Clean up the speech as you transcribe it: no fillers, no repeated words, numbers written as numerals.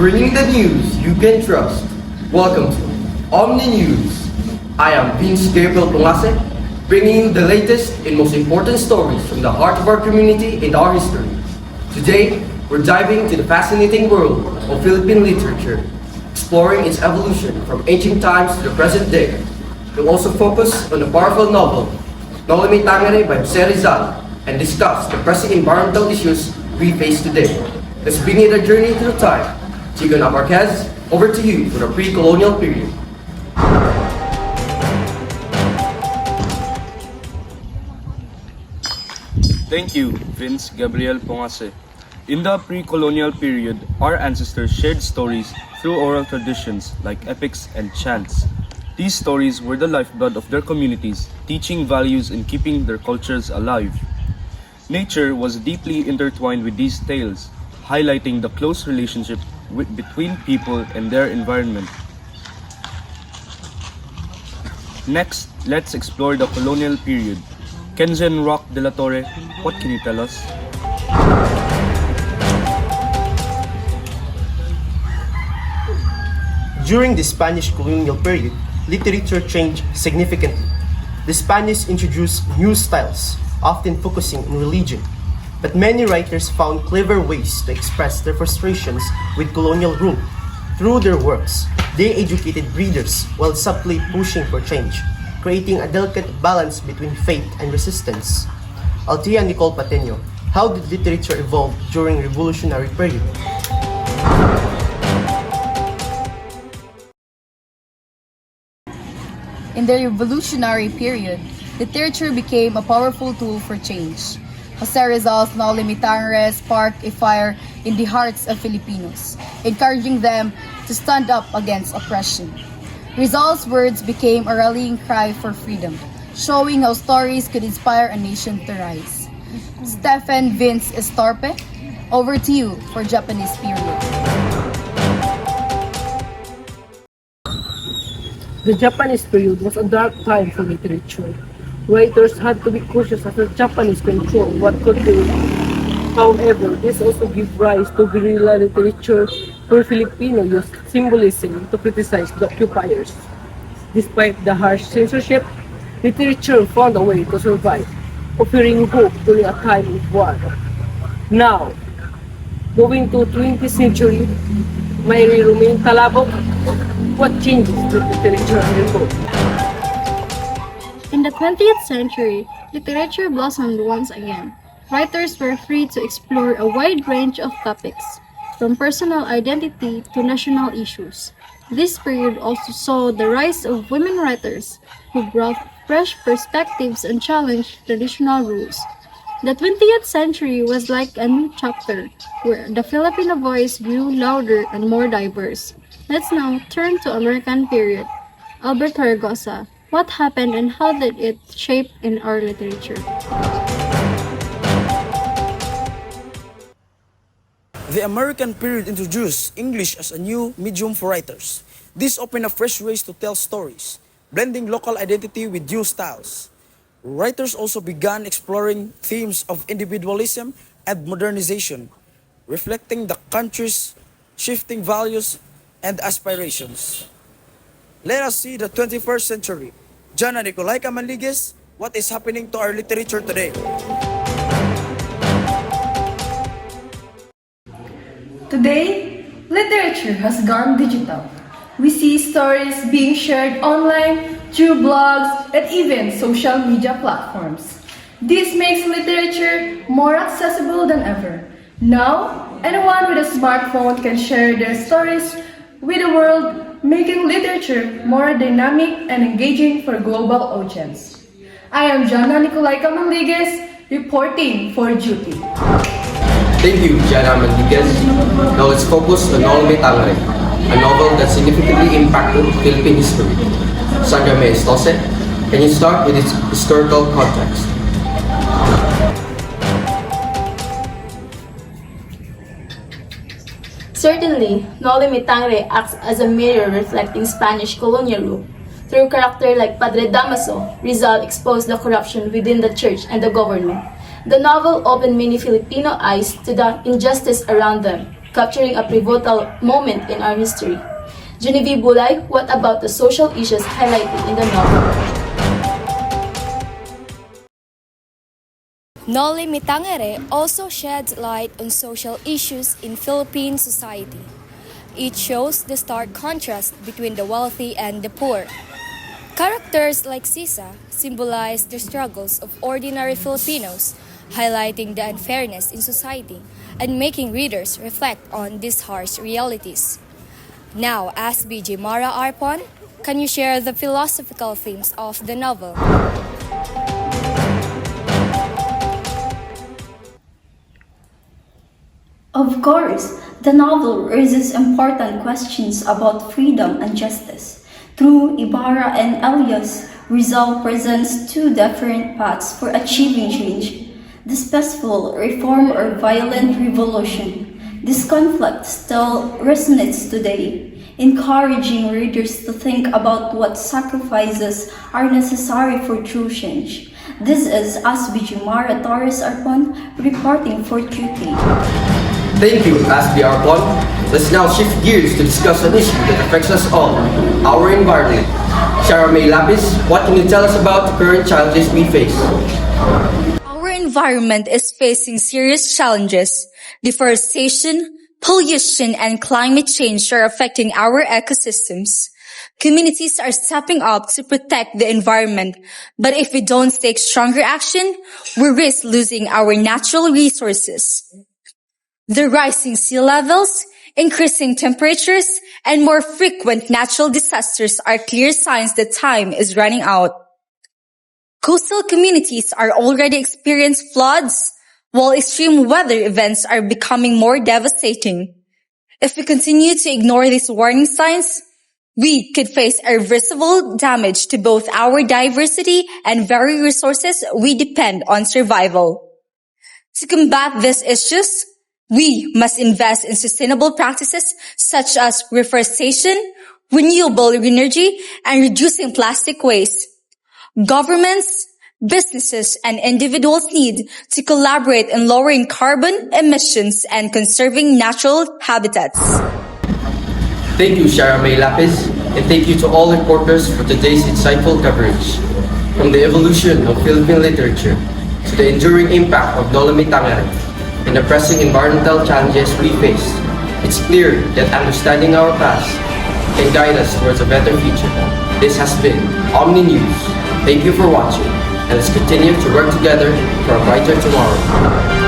bringing the news you can trust. Welcome to Omni News. I am Vince Gabriel Pungase, bringing you the latest and most important stories from the heart of our community and our history. Today, we're diving into the fascinating world of Philippine literature, exploring its evolution from ancient times to the present day. We'll also focus on the powerful novel, Noli Me Tangere by Jose Rizal, and discuss the pressing environmental issues we face today. Let's begin a journey through time. Chico Navarquez, over to you for the pre-colonial period. Thank you, Vince Gabriel Pongase. In the pre-colonial period, our ancestors shared stories through oral traditions like epics and chants. These stories were the lifeblood of their communities, teaching values and keeping their cultures alive. Nature was deeply intertwined with these tales, highlighting the close relationship between people and their environment. Next, let's explore the colonial period. Kenzen Rock de la Torre, what can you tell us? During the Spanish colonial period, literature changed significantly. The Spanish introduced new styles, often focusing on religion, but many writers found clever ways to express their frustrations with colonial rule. Through their works, they educated readers while subtly pushing for change, creating a delicate balance between faith and resistance. Altia Nicole Pateno, how did literature evolve during revolutionary period? In the revolutionary period, literature became a powerful tool for change. Jose Rizal's Noli Me Tangere sparked a fire in the hearts of Filipinos, encouraging them to stand up against oppression. Rizal's words became a rallying cry for freedom, showing how stories could inspire a nation to rise. Stephen Vince Estorpe, over to you for Japanese period. The Japanese period was a dark time for literature. Writers had to be cautious as the Japanese controlled what could be written. However, this also gave rise to guerrilla literature where Filipino used symbolism to criticize the occupiers. Despite the harsh censorship, literature found a way to survive, offering hope during a time of war. Now, moving to 20th century, Mayri Rumain Talabog, what changes with literature evolved? In the 20th century, literature blossomed once again. Writers were free to explore a wide range of topics, from personal identity to national issues. This period also saw the rise of women writers who brought fresh perspectives and challenged traditional rules. The 20th century was like a new chapter where the Filipino voice grew louder and more diverse. Let's now turn to American period. Albert Haragosa, what happened and how did it shape in our literature? The American period introduced English as a new medium for writers. This opened up fresh ways to tell stories, blending local identity with new styles. Writers also began exploring themes of individualism and modernization, reflecting the country's shifting values and aspirations. Let us see the 21st century. Jana Nicolaika Manligues, what is happening to our literature today? Today, literature has gone digital. We see stories being shared online through blogs and even social media platforms. This makes literature more accessible than ever. Now, anyone with a smartphone can share their stories with the world, making literature more dynamic and engaging for a global audience. I am Jana Nicolaika Manligues, reporting for duty. Thank you, Jana Manligues. Now let's focus on Noli Me Tangere, a novel that significantly impacted Philippine history. Sandra May Estose, can you start with its historical context? Certainly, Noli Me Tangere acts as a mirror reflecting Spanish colonial rule. Through characters like Padre Damaso, Rizal exposed the corruption within the church and the government. The novel opened many Filipino eyes to the injustice around them, capturing a pivotal moment in our history. Genevieve Bulay, what about the social issues highlighted in the novel? Noli Me Tangere also sheds light on social issues in Philippine society. It shows the stark contrast between the wealthy and the poor. Characters like Sisa symbolize the struggles of ordinary Filipinos, highlighting the unfairness in society and making readers reflect on these harsh realities. Now, as BJ Mara Arpon, can you share the philosophical themes of the novel? Of course, the novel raises important questions about freedom and justice. Through Ibarra and Elias, Rizal presents two different paths for achieving change: this peaceful reform or violent revolution. This conflict still resonates today, encouraging readers to think about what sacrifices are necessary for true change. This is Asbi Mara Torres Arpon reporting for QT. Thank you, Aspi Arpon. Let's now shift gears to discuss an issue that affects us all, our environment. Sarah May Lapis, what can you tell us about the current challenges we face? Our environment is facing serious challenges. Deforestation, pollution, and climate change are affecting our ecosystems. Communities are stepping up to protect the environment, but if we don't take stronger action, we risk losing our natural resources. The rising sea levels, increasing temperatures, and more frequent natural disasters are clear signs that time is running out. Coastal communities are already experiencing floods, while extreme weather events are becoming more devastating. If we continue to ignore these warning signs, we could face irreversible damage to both our diversity and very resources we depend on survival. To combat these issues, we must invest in sustainable practices such as reforestation, renewable energy, and reducing plastic waste. Governments, businesses, and individuals need to collaborate in lowering carbon emissions and conserving natural habitats. Thank you, Sarah May Lapis, and thank you to all reporters for today's insightful coverage. From the evolution of Philippine literature to the enduring impact of Noli Me Tangere and the pressing environmental challenges we face, it's clear that understanding our past can guide us towards a better future. This has been Omni News. Thank you for watching, and let's continue to work together for a brighter tomorrow.